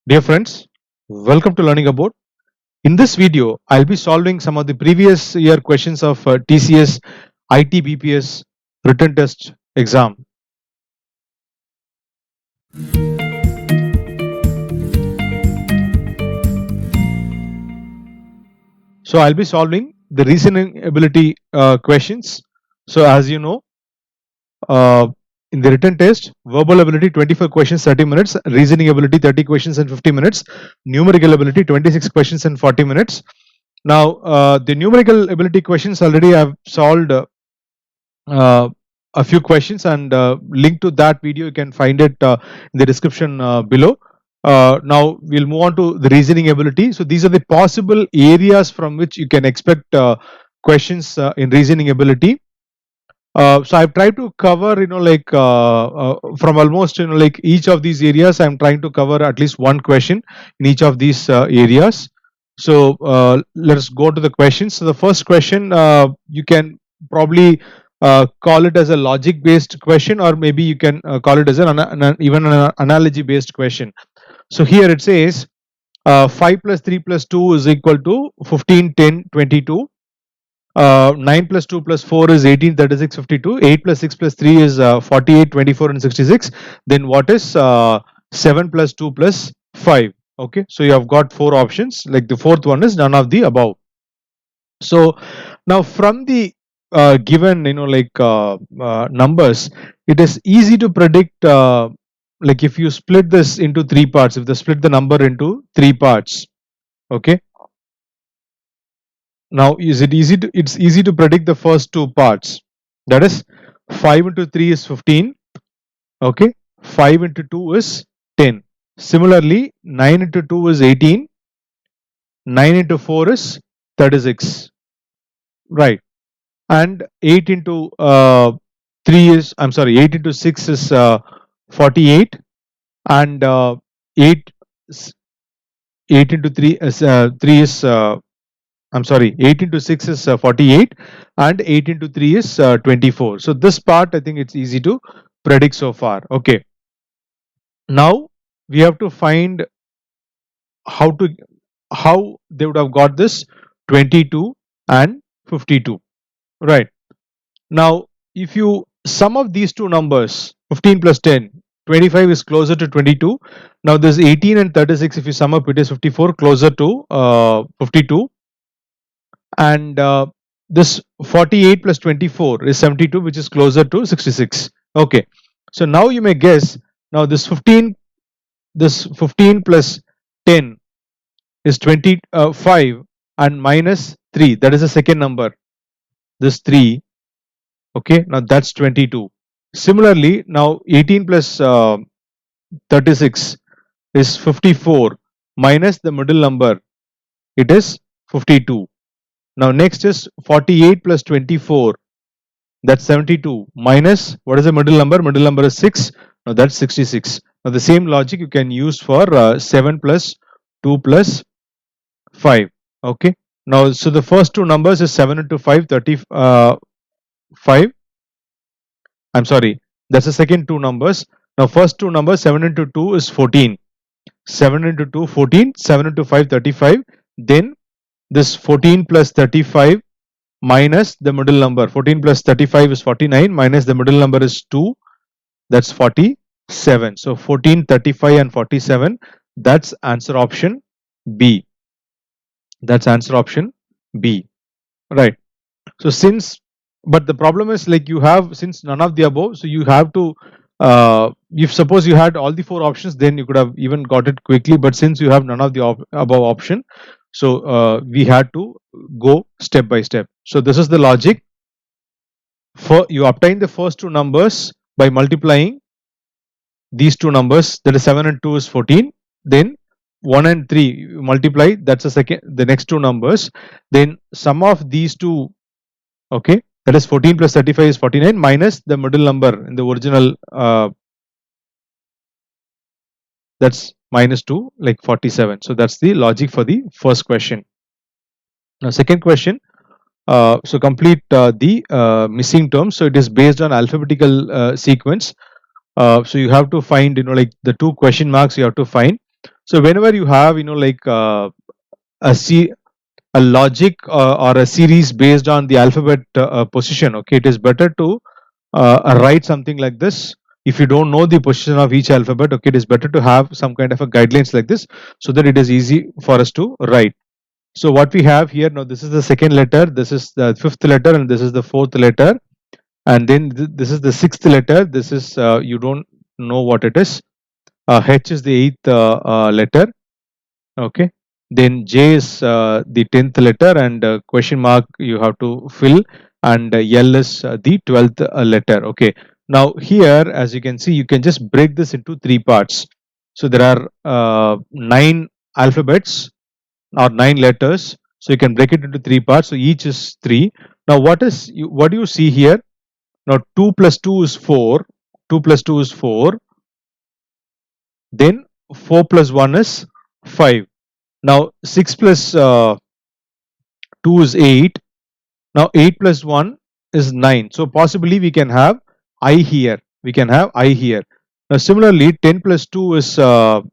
Dear friends, welcome to Learning About. In this video, I'll be solving some of the previous year questions of TCS IT BPS written test exam. So I'll be solving the reasoning ability questions. So as you know, uh, in the written test, verbal ability 24 questions 30 minutes, reasoning ability 30 questions and 50 minutes, numerical ability 26 questions and 40 minutes. Now, the numerical ability questions already I've solved uh, a few questions, and link to that video you can find it in the description below. Now we'll move on to the reasoning ability. So these are the possible areas from which you can expect questions in reasoning ability. So I've tried to cover, from almost, like each of these areas, I'm trying to cover at least one question in each of these areas. So let's go to the questions. So the first question, you can probably call it as a logic based question, or maybe you can call it as even an analogy based question. So here it says 5 plus 3 plus 2 is equal to 15, 10, 22. 9 plus 2 plus 4 is 18, 36, 52. 8 plus 6 plus 3 is 48, 24, and 66. Then what is 7 plus 2 plus 5? Okay, so you have got four options. Like the fourth one is none of the above. So now from the given, numbers, it is easy to predict. Like if you split this into three parts, if they split the number into three parts, okay. Now, is it easy to? It's easy to predict the first two parts. That is, 5 into 3 is 15. Okay, 5 into 2 is 10. Similarly, 9 into 2 is 18. 9 into 4 is 36. Right, and 8 into 3 is, I'm sorry, 8 into 6 is 48, and 8 8 into 3 is 3 is I'm sorry, 8 into 6 is 48, and 8 into 3 is 24. So this part, I think it's easy to predict so far. Okay. Now we have to find how they would have got this 22 and 52. Right. Now, if you sum of these two numbers, 15 plus 10, 25 is closer to 22. Now this 18 and 36, if you sum up, it is 54, closer to 52. And this 48 plus 24 is 72, which is closer to 66. Okay, so now you may guess, now this 15 plus 10 is 25, and minus 3, that is the second number, this 3. Okay, now that's 22. Similarly, now 18 plus 36 is 54, minus the middle number, it is 52. Now next is 48 plus 24, that's 72, minus what is the middle number? Middle number is 6. Now that's 66. Now the same logic you can use for 7 plus 2 plus 5. Okay. Now, so the first two numbers is 7 into 5, 35. I'm sorry, that's the second two numbers. Now first two numbers, 7 into 2 is 14. 7 into 2, 14. 7 into 5, 35. Then this 14 plus 35 minus the middle number. 14 plus 35 is 49, minus the middle number is 2, that's 47. So 14, 35 and 47, that's answer option B. That's answer option B. Right. So but the problem is, like, you have, since none of the above, so you have to, if suppose you had all the four options, then you could have even got it quickly, but since you have none of the above option, so we had to go step by step. So this is the logic. For you obtain the first two numbers by multiplying these two numbers, that is 7 and 2 is 14. Then 1 and 3 you multiply, that's the next two numbers. Then sum of these two, okay, that is 14 plus 35 is 49, minus the middle number in the original, that's minus 2, like 47. So that's the logic for the first question. Now second question, so complete the missing terms. So it is based on alphabetical sequence. So you have to find, like the two question marks you have to find. So whenever you have, like a C a logic or a series based on the alphabet position, okay, it is better to write something like this. If you don't know the position of each alphabet, okay, it is better to have some kind of a guidelines like this, so that it is easy for us to write. So what we have here now, this is the second letter, this is the fifth letter, and this is the fourth letter, and then this is the sixth letter. This is you don't know what it is. H is the eighth letter. Okay. Then J is the 10th letter, and question mark you have to fill, and L is the 12th letter. Okay. Now here, as you can see, you can just break this into three parts. So there are nine alphabets or nine letters. So you can break it into three parts. So each is three. Now what do you see here? Now 2 plus 2 is 4. 2 plus 2 is 4. Then 4 plus 1 is 5. Now 6 plus 2 is 8. Now 8 plus 1 is 9. So possibly we can have I here. We can have I here. Now similarly 10 plus 2 is 12,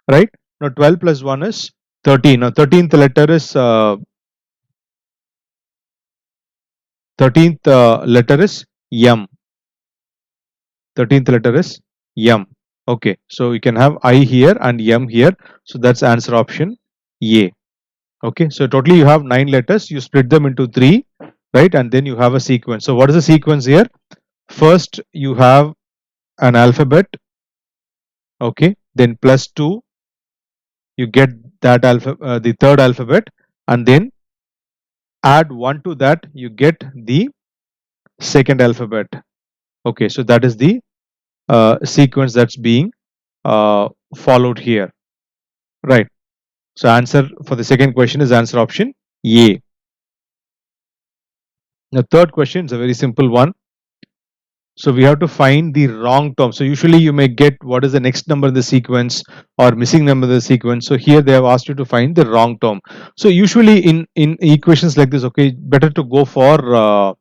right? Now 12 plus 1 is 13. Now 13th letter is M. 13th letter is M. Okay, so you can have I here and M here. So that's answer option A. Okay, so totally you have nine letters. You split them into three, right? And then you have a sequence. So what is the sequence here? First, you have an alphabet. Okay, then plus two, you get that the third alphabet, and then add one to that, you get the second alphabet. Okay, so that is the sequence that's being followed here, right? So answer for the second question is answer option A. The third question is a very simple one. So we have to find the wrong term. So usually you may get what is the next number in the sequence or missing number in the sequence. So here they have asked you to find the wrong term. So usually in equations like this, okay, better to go for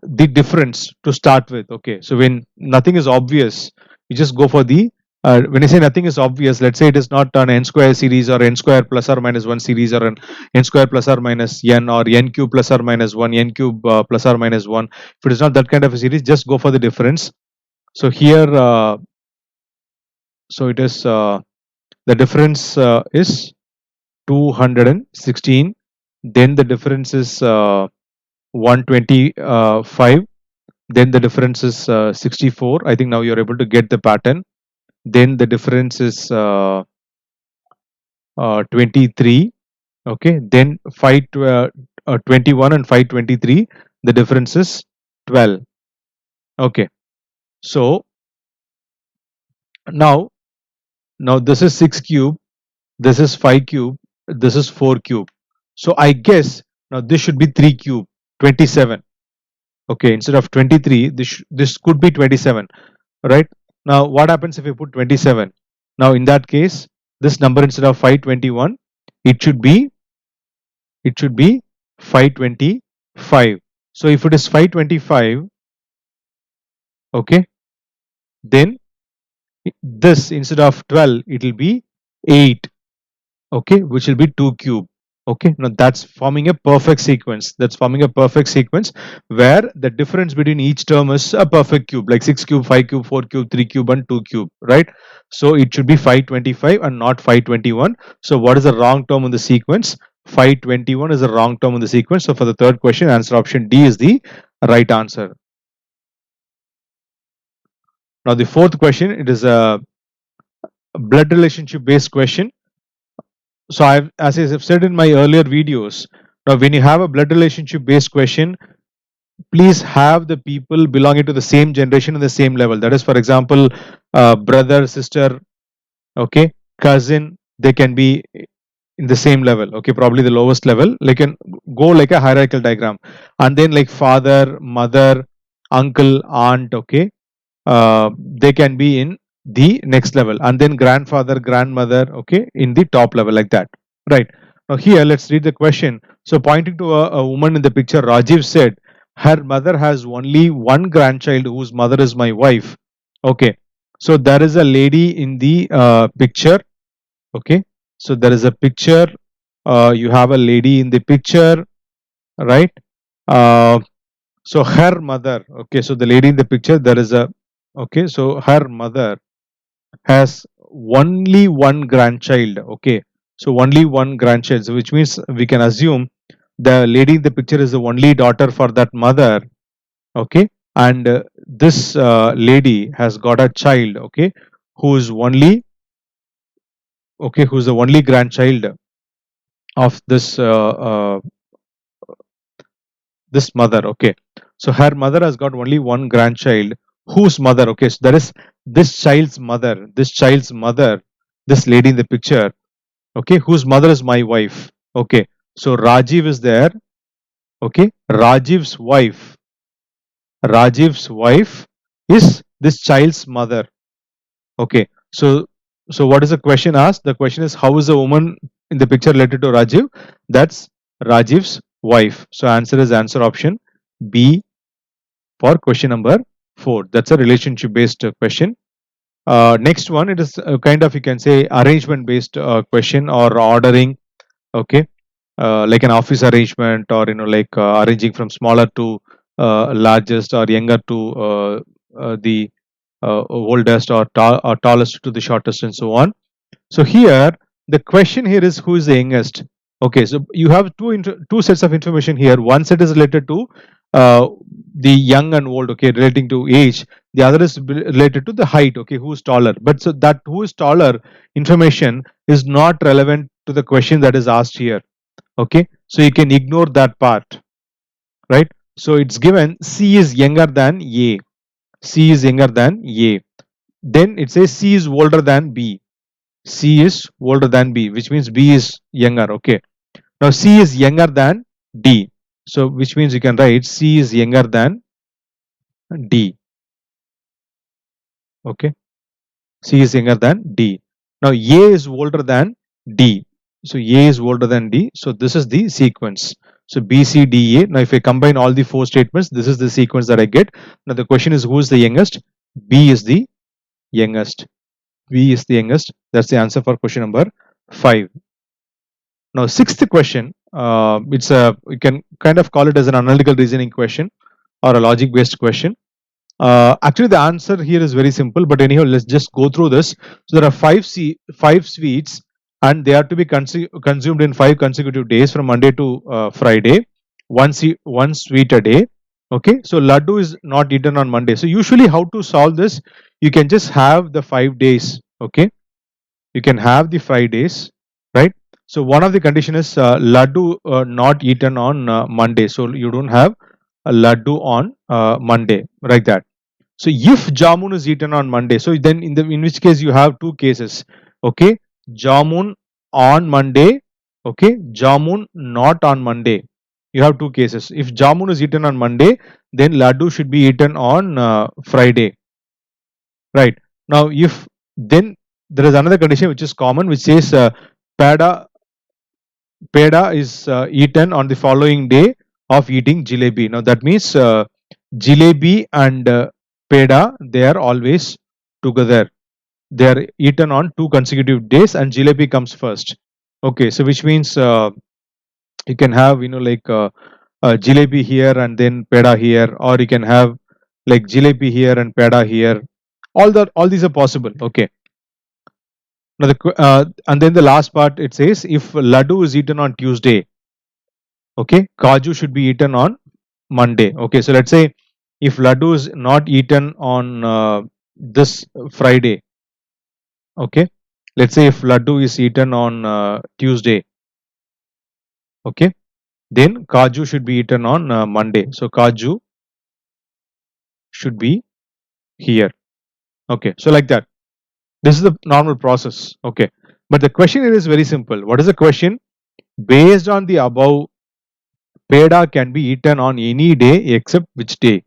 the difference to start with. Okay, so when nothing is obvious, you just go for the when I say nothing is obvious, let's say it is not an n square series or n square plus or minus 1 series, or an n square plus or minus n, or n cube plus or minus 1, n cube plus or minus 1. If it is not that kind of a series, just go for the difference. So here, so it is the difference is 216. Then the difference is 125. Then the difference is 64. I think now you're able to get the pattern. Then the difference is 23. Okay, then 21 and 523, the difference is 12. Okay, so now this is 6 cube, this is 5 cube, this is 4 cube. So I guess now this should be 3 cube, 27. Okay, instead of 23, this could be 27, right? Now what happens if you put 27? Now in that case, this number, instead of 521, it should be 525. So if it is 525, okay, then this, instead of 12, it will be 8, okay, which will be 2 cube. Okay, now that's forming a perfect sequence. That's forming a perfect sequence where the difference between each term is a perfect cube, like 6 cube, 5 cube, 4 cube, 3 cube, and 2 cube, right? So it should be 525 and not 521. So what is the wrong term in the sequence? 521 is the wrong term in the sequence. So for the third question, answer option D is the right answer. Now the fourth question, it is a blood relationship based question. So as I've said in my earlier videos, now when you have a blood relationship based question, please have the people belonging to the same generation and the same level. That is, for example, brother, sister, okay, cousin, they can be in the same level, okay, probably the lowest level. They can go like a hierarchical diagram, and then like father, mother, uncle, aunt, okay, they can be in the next level, and then grandfather, grandmother, okay, in the top level, like that, right? Now here let's read the question. So pointing to a woman in the picture, Rajiv said her mother has only one grandchild whose mother is my wife. Okay, So there is a lady in the picture. Okay, so there is a picture. You have a lady in the picture, right? Uh, so her mother. Okay, so the lady in the picture, there is a. Okay, so her mother has only one grandchild. Okay, so only one grandchild, so which means we can assume the lady in the picture is the only daughter for that mother. Okay, and this lady has got a child. Okay, who is only, okay, who's the only grandchild of this mother. Okay, so her mother has got only one grandchild, whose mother. Okay, so that is this child's mother, this lady in the picture. Okay, whose mother is my wife. Okay, so Rajiv is there. Okay, Rajiv's wife is this child's mother. Okay, so what is the question asked? The question is, how is the woman in the picture related to Rajiv? That's Rajiv's wife. So answer is answer option B for question number 4. That's a relationship based question. Next one, it is kind of, you can say, arrangement based question or ordering. Okay, like an office arrangement, or like arranging from smaller to largest, or younger to the oldest, or tallest to the shortest, and so on. So here the question here is, who is the youngest? Okay, so you have two sets of information here. One set is related to uh, the young and old, okay, relating to age. The other is related to the height, okay, who's taller. But so that who is taller information is not relevant to the question that is asked here. Okay, so you can ignore that part, right? So it's given C is younger than A. C is younger than A. Then it says C is older than B. C is older than B, which means B is younger. Okay. Now C is younger than D. So which means you can write C is younger than D. Okay. C is younger than D. Now A is older than D. So A is older than D. So this is the sequence. So B, C, D, A. Now if I combine all the 4 statements, this is the sequence that I get. Now the question is, who is the youngest? B is the youngest. B is the youngest. That's the answer for question number 5. Now, sixth question, it's a, you can kind of call it as an analytical reasoning question or a logic based question. Actually, the answer here is very simple, but anyhow, let's just go through this. So there are five sweets, and they are to be consumed in 5 consecutive days from Monday to Friday. One sweet a day. Okay, so laddu is not eaten on Monday. So usually, how to solve this? You can just have the 5 days. Okay, you can have the 5 days, right? So one of the condition is laddu not eaten on Monday, so you don't have a laddu on Monday, like that. So if jamun is eaten on Monday, so then in which case you have two cases. Okay, jamun on Monday. Okay, jamun not on Monday. You have two cases. If jamun is eaten on Monday, then laddu should be eaten on Friday, right? Now if then there is another condition which is common, which says pada peda is eaten on the following day of eating jalebi. Now that means jalebi and peda, they are always together. They are eaten on 2 consecutive days, and jalebi comes first. Okay, so which means you can have, like jalebi here and then peda here, or you can have like jalebi here and peda here. All these are possible. Okay. Now and then the last part, it says, if laddu is eaten on Tuesday, okay, kaju should be eaten on Monday. Okay, so let's say if laddu is not eaten on this Friday, okay, let's say if laddu is eaten on Tuesday, okay, then kaju should be eaten on Monday. So kaju should be here. Okay, so like that. This is the normal process. Okay, but the question here is very simple. What is the question? Based on the above, peda can be eaten on any day except which day?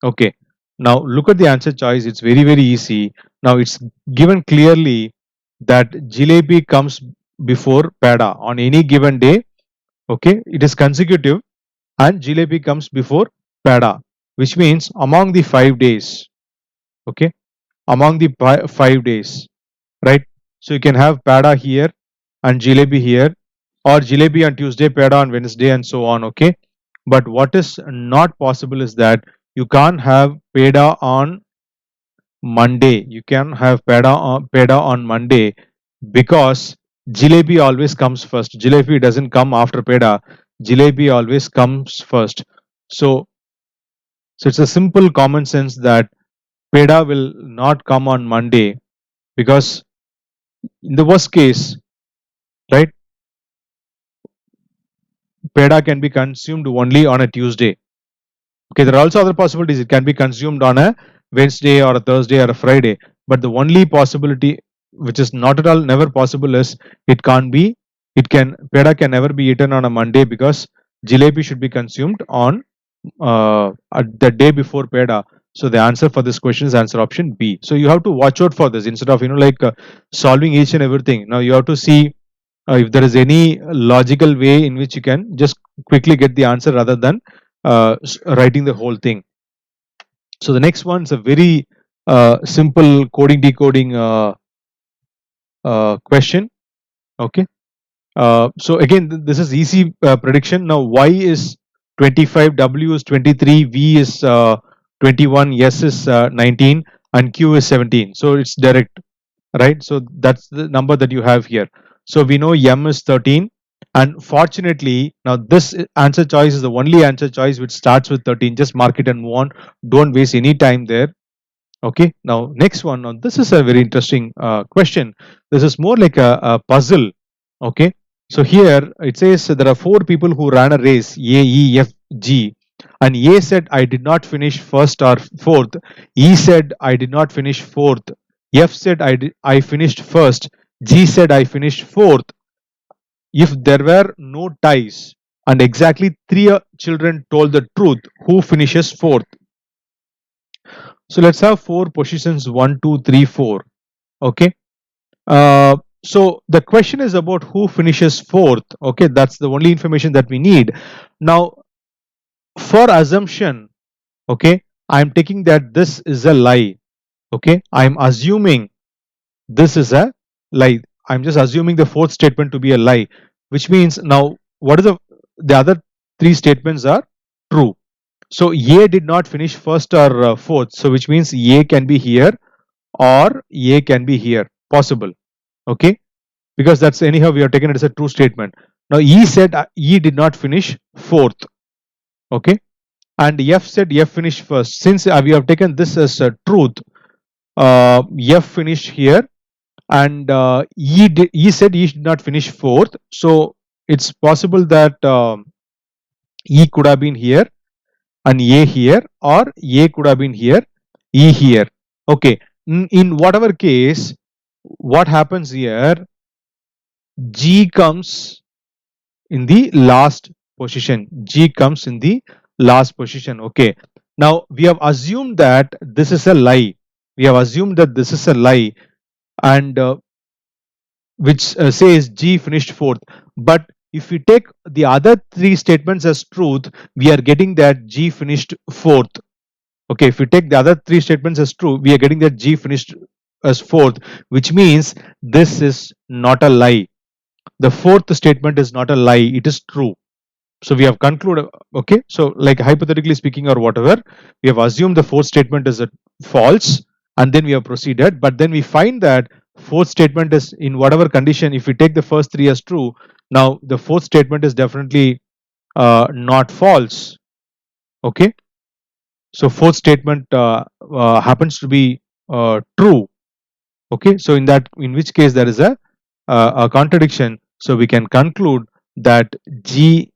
Okay. Now look at the answer choice. It's very, very easy. Now it's given clearly that jalebi comes before peda on any given day. Okay. It is consecutive, and jalebi comes before peda, which means among the 5 days. Okay. among the 5 days, right? So you can have pada here and jalebi here, or jalebi on Tuesday, pada on Wednesday, and so on. Okay, but what is not possible is that you can't have peda on Monday. You can have peda on Monday because jalebi always comes first. Jalebi doesn't come after peda. Jalebi always comes first. So, so it's a simple common sense that peda will not come on Monday because in the worst case, right, peda can be consumed only on a Tuesday. Okay, there are also other possibilities. It can be consumed on a Wednesday or a Thursday or a Friday. But the only possibility, which is not at all never possible, is it can't be. It can peda can never be eaten on a Monday because jalebi should be consumed on the day before peda. So the answer for this question is answer option B. So you have to watch out for this instead of solving each and everything. Now you have to see if there is any logical way in which you can just quickly get the answer rather than writing the whole thing. So the next one is a very simple coding decoding question. Okay. So again, this is easy prediction. Now y is 25, w is 23, v is 21, s is 19, and q is 17. So it's direct, right? So that's the number that you have here. So we know m is 13, and fortunately now this answer choice is the only answer choice which starts with 13. Just mark it and move on. Don't waste any time there. Okay, now next one. Now this is a very interesting question. This is more like a puzzle. Okay, so here it says there are four people who ran a race, A, E, F, G, and A said I did not finish first or fourth. E said I did not finish fourth. F said I finished first. G said I finished fourth. If there were no ties and exactly three children told the truth, who finishes fourth? So let's have four positions: one, two, three, four. Okay. So the question is about who finishes fourth. Okay, that's the only information that we need. Now, for assumption, okay, I'm taking that this is a lie. Okay, I'm assuming this is a lie. I'm just assuming the fourth statement to be a lie, which means now what is the other three statements are true. So A did not finish first or fourth. So which means A can be here or A can be here. Possible. Okay, because that's anyhow we are taken it as a true statement. Now E said E did not finish fourth. Okay, and F said F finished first. Since we have taken this as a truth, F finished here, and E said E did not finish fourth. So it's possible that E could have been here and A here, or A could have been here, E here. Okay, in whatever case, what happens here? G comes in the last position. G comes in the last position. Okay. Now we have assumed that this is a lie. We have assumed that this is a lie, and which says G finished fourth. But if we take the other three statements as truth, we are getting that G finished fourth. Okay. If we take the other three statements as true, we are getting that G finished as fourth, which means this is not a lie. The fourth statement is not a lie. It is true. So we have concluded. Okay, so like hypothetically speaking or whatever, we have assumed the fourth statement is a false, and then we have proceeded, but then we find that fourth statement is in whatever condition. If we take the first three as true, now the fourth statement is definitely not false. Okay, so fourth statement happens to be true. Okay, so in which case there is a contradiction. So we can conclude that G,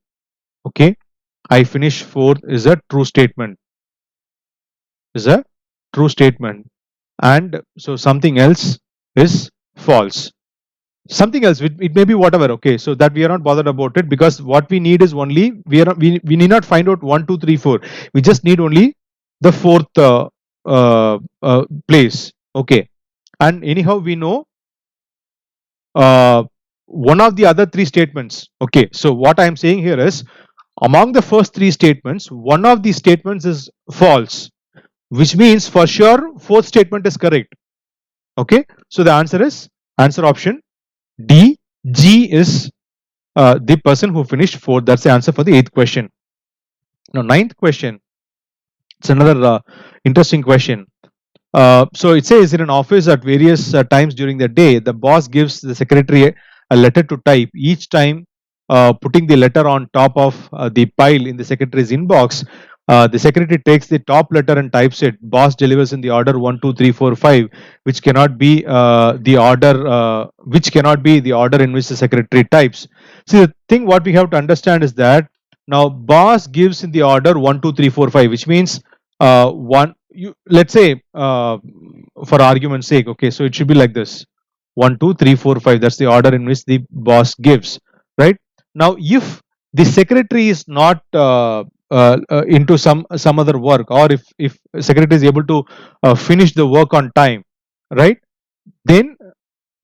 okay, I finish fourth is a true statement. Is a true statement, and so something else is false. Something else, it may be whatever. Okay, so that we are not bothered about it, because what we need is only we need not find out 1, 2, 3, 4. We just need only the fourth place. Okay, and anyhow we know one of the other three statements. Okay, so what I am saying here is among the first three statements, one of these statements is false, which means for sure fourth statement is correct. Okay, so the answer option D. G is the person who finished fourth. That's the answer for the eighth question. Now, ninth question. It's another interesting question. So it says in an office at various times during the day, the boss gives the secretary a letter to type. Each time putting the letter on top of the pile in the secretary's inbox, the secretary takes the top letter and types it. Boss delivers in the order 1, 2, 3, 4, 5, which cannot be the order in which the secretary types. See, the thing what we have to understand is that now boss gives in the order 1, 2, 3, 4, 5, which means one you let's say for argument's sake, okay, so it should be like this: 1, 2, 3, 4, 5. That's the order in which the boss gives, right? Now if the secretary is not into some other work, or if secretary is able to finish the work on time, right, then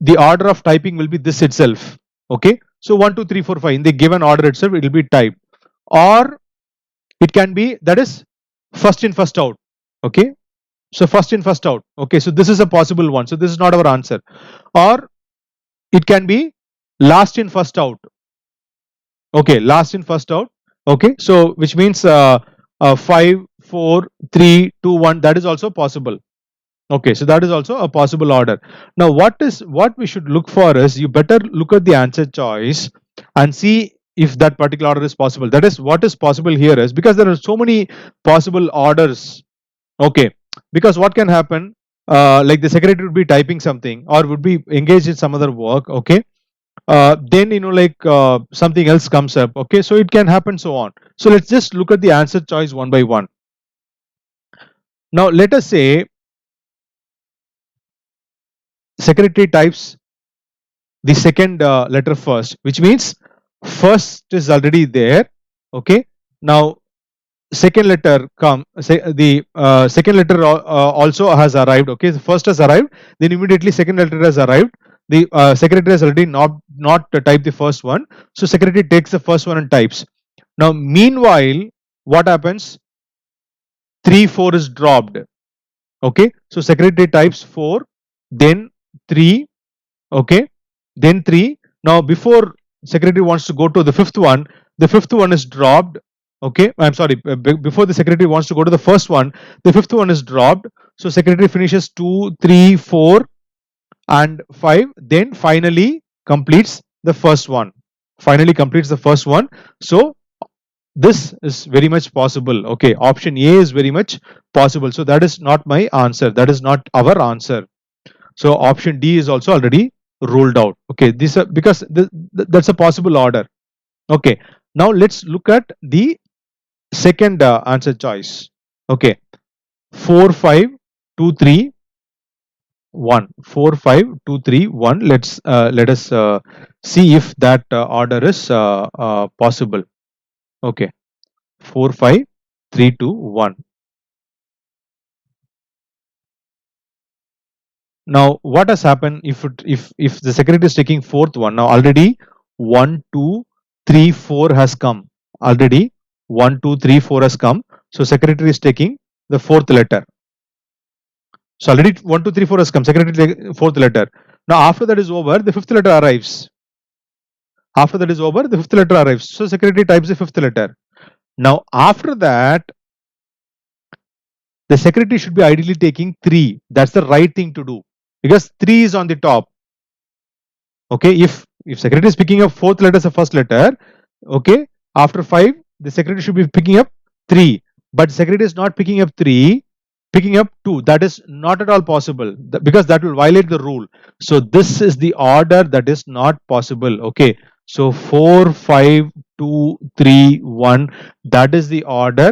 the order of typing will be this itself. Okay, so 1, 2, 3, 4, 5 in the given order itself it will be typed, or it can be that is first in first out. Okay, so first in first out. Okay, so this is a possible one, so this is not our answer. Or it can be last in first out. Okay, last in first out. Okay, so which means 5, 4, 3, 2, 1, that is also possible. Okay, so that is also a possible order. Now what we should look for is, you better look at the answer choice and see if that particular order is possible. That is, what is possible here is, because there are so many possible orders. Okay, because what can happen, like the secretary would be typing something or would be engaged in some other work. Okay, then something else comes up. Okay, so it can happen so on. So let's just look at the answer choice one by one. Now let us say secretary types the second letter first, which means first is already there. Okay, now second letter come, say the second letter also has arrived. Okay, the first has arrived, then immediately second letter has arrived. The secretary has already not typed the first one, so secretary takes the first one and types. Now meanwhile, what happens? 3, 4 is dropped. Okay, so secretary types 4, then 3. Okay, then 3. Now before secretary wants to go to the fifth one, the fifth one is dropped. Okay, I'm sorry, before the secretary wants to go to the first one, the fifth one is dropped. So secretary finishes 2, 3, 4 and 5, then finally completes the first one. So this is very much possible. Okay, option A is very much possible. So that is not my answer, that is not our answer. So option D is also already ruled out. Okay, this because that's a possible order. Okay, now let's look at the second answer choice. Okay, 4, 5, 2, 3, 1. 4, 5, 2, 3, 1. Let us see if that order is possible. Okay, 4, 5, 3, 2, 1. Now what has happened if the secretary is taking fourth one? Now already 1, 2, 3, 4 has come. Already 1, 2, 3, 4 has come. So secretary is taking the fourth letter. So already 1, 2, 3, 4 has come. Secretary take fourth letter. Now after that is over, the fifth letter arrives. After that is over, the fifth letter arrives. So secretary types the fifth letter. Now after that, the secretary should be ideally taking 3. That's the right thing to do, because 3 is on the top. Okay, if secretary is picking up fourth letter as a first letter, okay, after 5 the secretary should be picking up 3, but secretary is not picking up 3, picking up 2. That is not at all possible, because that will violate the rule. So this is the order that is not possible. Okay, so 4, 5, 2, 3, 1, that is the order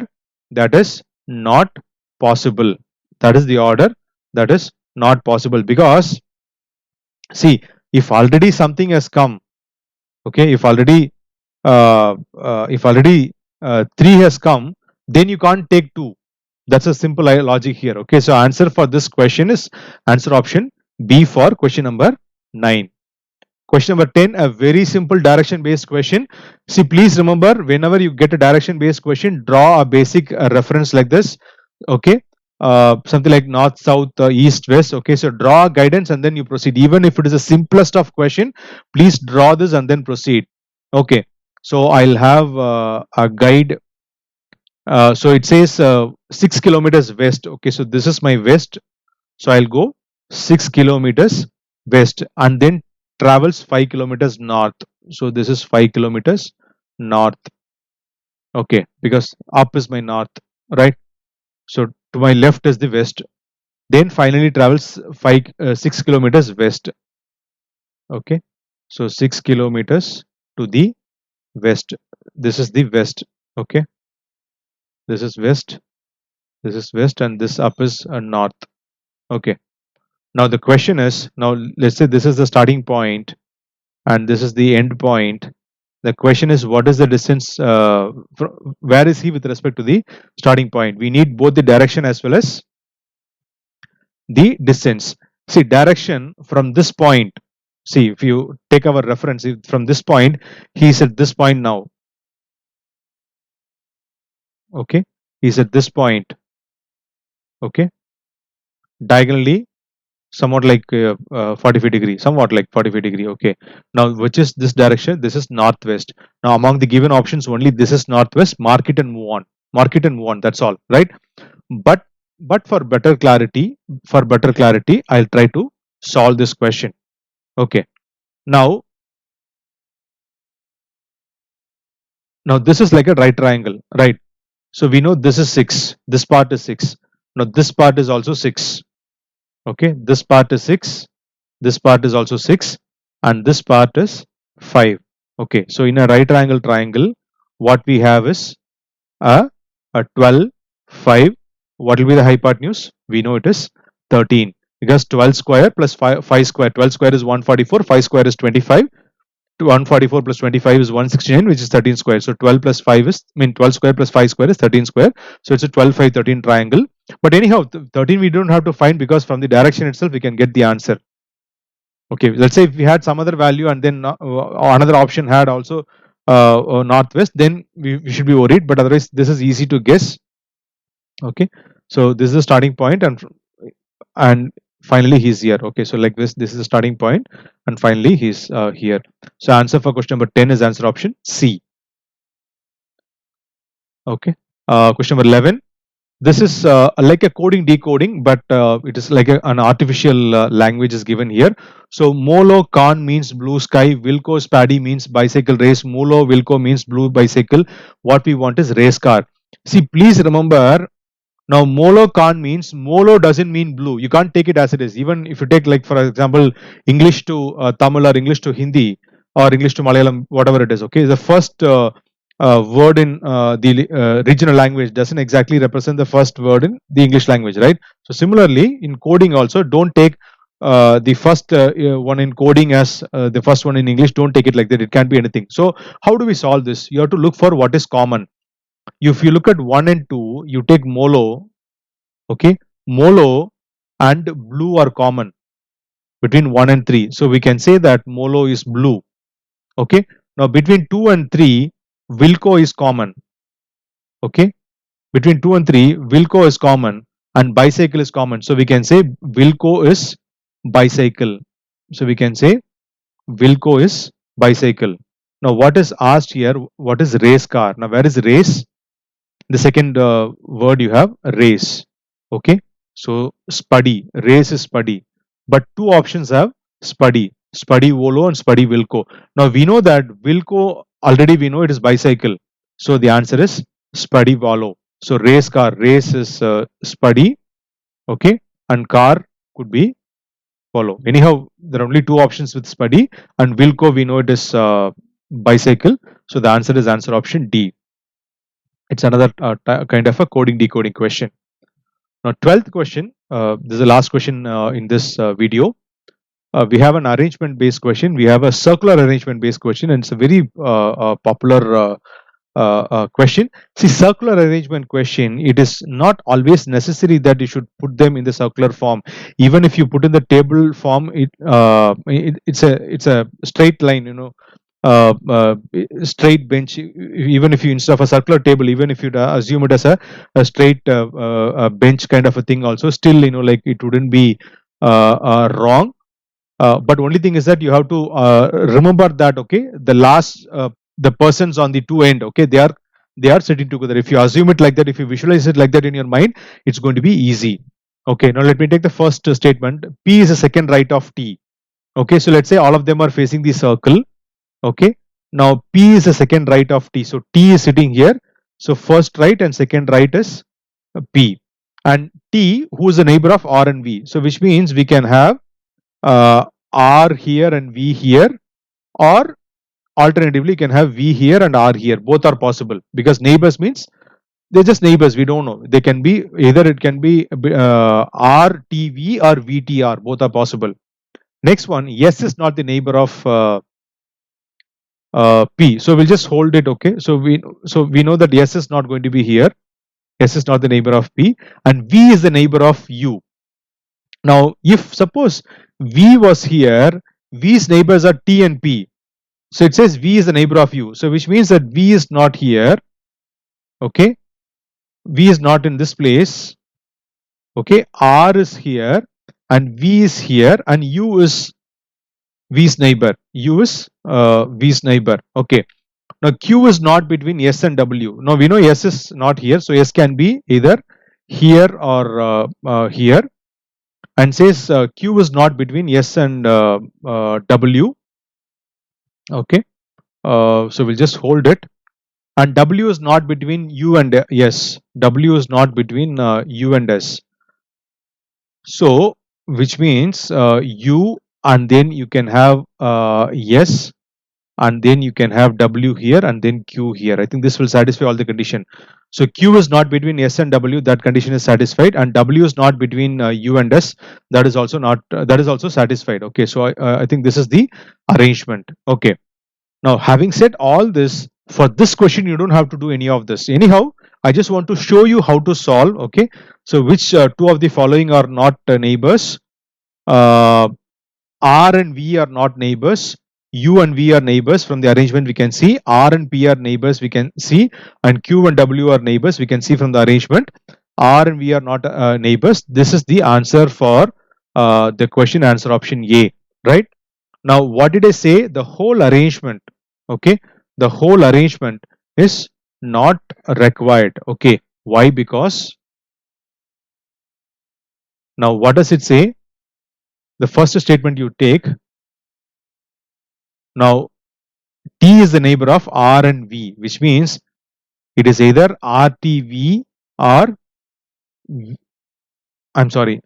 that is not possible. That is the order that is not possible, because see, if already something has come, okay, if already 3 has come, then you can't take 2. That's a simple logic here. Okay, so answer for this question is answer option B for question number 9. Question number 10, a very simple direction based question. See, please remember, whenever you get a direction based question, draw a basic reference like this. Okay, something like north, south, east, west. Okay, so draw guidance and then you proceed. Even if it is the simplest of question, please draw this and then proceed. Okay, so I'll have a guide. So it says 6 kilometers west. Okay, so this is my west. So I'll go 6 kilometers west and then travels 5 kilometers north. So this is 5 kilometers north. Okay, because up is my north, right? So to my left is the west. Then finally travels 6 kilometers west. Okay, so 6 kilometers to the west. This is the west. Okay, this is west. This is west, and this up is north. Okay. Now the question is, now let's say this is the starting point and this is the end point. The question is, what is the distance? Where is he with respect to the starting point? We need both the direction as well as the distance. See, direction from this point. See, if you take our reference from this point, he is at this point now. Okay, he's at this point. Okay, diagonally, somewhat like 45 degree, somewhat like 45 degree. Okay, now which is this direction? This is northwest. Now among the given options, only this is northwest. Mark it and move on. Mark it and move on. That's all, right? But for better clarity, I'll try to solve this question. Okay. Now now this is like a right triangle, right? So we know this is 6. This part is 6. Now this part is also 6. Okay. This part is 6. This part is also 6. And this part is 5. Okay. So in a right triangle, what we have is a, a 12, 5. What will be the hypotenuse? We know it is 13. Because 12 square plus 5 square. 12 square is 144. 5 square is 25. 144 plus 25 is 169, which is 13 square. So 12 plus 5 is, 12 square plus 5 square is 13 square. So it's a 12, 5, 13 triangle. But anyhow, 13 we don't have to find because from the direction itself we can get the answer. Okay, let's say if we had some other value and then another option had also northwest, then we should be worried. But otherwise, this is easy to guess. Okay, so this is the starting point, and finally he's here. Okay, so like this is the starting point, and finally he's here. So answer for question number 10 is answer option C. Okay, question number 11. This is like a coding decoding, but it is like an artificial language is given here. So Molo Khan means blue sky, Wilco Spaddy means bicycle race, Molo Wilco means blue bicycle. What we want is race car. See, please remember, now Molo Khan means, Molo doesn't mean blue. You can't take it as it is. Even if you take, like, for example, English to Tamil or English to Hindi or English to Malayalam, whatever it is. Okay, the first word in the regional language doesn't exactly represent the first word in the English language, right? So similarly, in coding also, don't take the first one in coding as the first one in English. Don't take it like that. It can't be anything. So how do we solve this? You have to look for what is common. If you look at 1 and 2, you take Molo. Okay, Molo and blue are common between 1 and 3. So we can say that Molo is blue. Okay, now between 2 and 3, Wilco is common. Okay, between 2 and 3, Wilco is common and bicycle is common. So we can say Wilco is bicycle. So we can say Wilco is bicycle. Now what is asked here? What is race car? Now where is race? The second word you have race. Okay, so Spuddy, race is Spuddy, but two options have Spuddy, Spuddy Volo and Spuddy Wilco. Now we know that Wilco, already we know it is bicycle, so the answer is Spuddy Volo. So race car, race is Spuddy, okay, and car could be Volo. Anyhow, there are only two options with Spuddy, and Wilco we know it is bicycle, so the answer is answer option D. It's another kind of a coding decoding question. Now 12th question, this is the last question in this video. We have an arrangement based question, we have a circular arrangement based question, and it's a very popular question. See, circular arrangement question, it is not always necessary that you should put them in the circular form. Even if you put in the table form, it's a straight line, straight bench, even if you, instead of a circular table, even if you assume it as a straight bench kind of a thing also, still, like it wouldn't be wrong. But only thing is that you have to remember that, okay, the persons on the two end, okay, they are sitting together. If you assume it like that, if you visualize it like that in your mind, it's going to be easy. Okay, now let me take the first statement. P is the second right of T. Okay, so let's say all of them are facing the circle. Okay, now P is the second right of T. So T is sitting here. So first right and second right is P. And T, who is the neighbor of R and V. So which means we can have uh, R here and V here, or alternatively you can have V here and R here. Both are possible, because neighbors means they're just neighbors. We don't know, they can be either, it can be RTV or VTR. Both are possible. Next one, S is not the neighbor of P, so we'll just hold it. Okay, so we know that S is not going to be here. S is not the neighbor of P, and V is the neighbor of U. Now if suppose V was here, V's neighbors are T and P. So it says V is the neighbor of U. So which means that V is not here. Okay. V is not in this place. Okay. R is here and V is here, and U is V's neighbor. U is V's neighbor. Okay. Now Q is not between S and W. Now we know S is not here. So S can be either here or here. And says Q is not between S and W. Okay. So we'll just hold it. And W is not between U and S. W is not between U and S. So which means U, and then you can have S, and then you can have W here, and then Q here. I think this will satisfy all the condition. So Q is not between S and W, that condition is satisfied, and W is not between U and S, that is also not that is also satisfied. Okay, so I think this is the arrangement. Okay. Now, having said all this, for this question, you don't have to do any of this. Anyhow, I just want to show you how to solve. Okay. So, which two of the following are not neighbors? Uh, R and V are not neighbors. U and V are neighbors. From the arrangement, we can see R and P are neighbors, we can see, and Q and W are neighbors, we can see from the arrangement. R and V are not neighbors. This is the answer for the question answer option A, right? Now, what did I say? The whole arrangement, okay, the whole arrangement is not required. Okay, why? Because now what does it say? The first statement you take. Now T is the neighbor of R and V, which means it is either RTV or I'm sorry.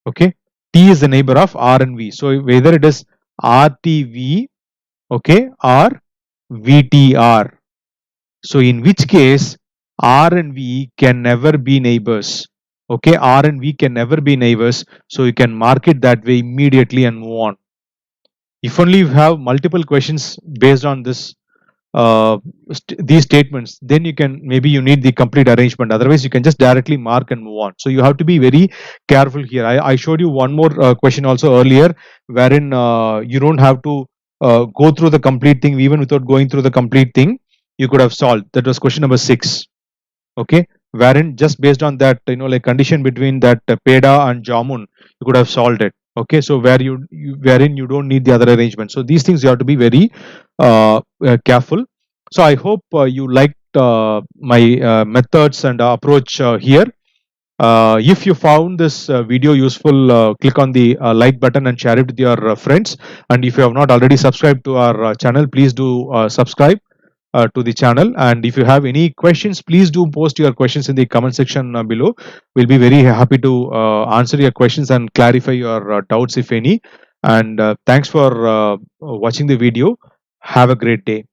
Okay, T is the neighbor of R and V. So whether it is RTV, okay, or VTR. So in which case R and V can never be neighbors. Okay, R and V can never be neighbors. So you can mark it that way immediately and move on. If only you have multiple questions based on this these statements, then you can, maybe you need the complete arrangement. Otherwise, you can just directly mark and move on. So you have to be very careful here. I showed you one more question also earlier, wherein you don't have to go through the complete thing. Even without going through the complete thing, you could have solved. That was question number 6. Okay, wherein just based on that, like condition between that peda and jamun, you could have solved it. Okay, so wherein you don't need the other arrangement. So these things you have to be very careful. So I hope you liked my methods and approach here. If you found this video useful, click on the like button and share it with your friends. And if you have not already subscribed to our channel, please do subscribe to the channel. And if you have any questions, please do post your questions in the comment section below. We'll be very happy to answer your questions and clarify your doubts if any. And thanks for watching the video. Have a great day.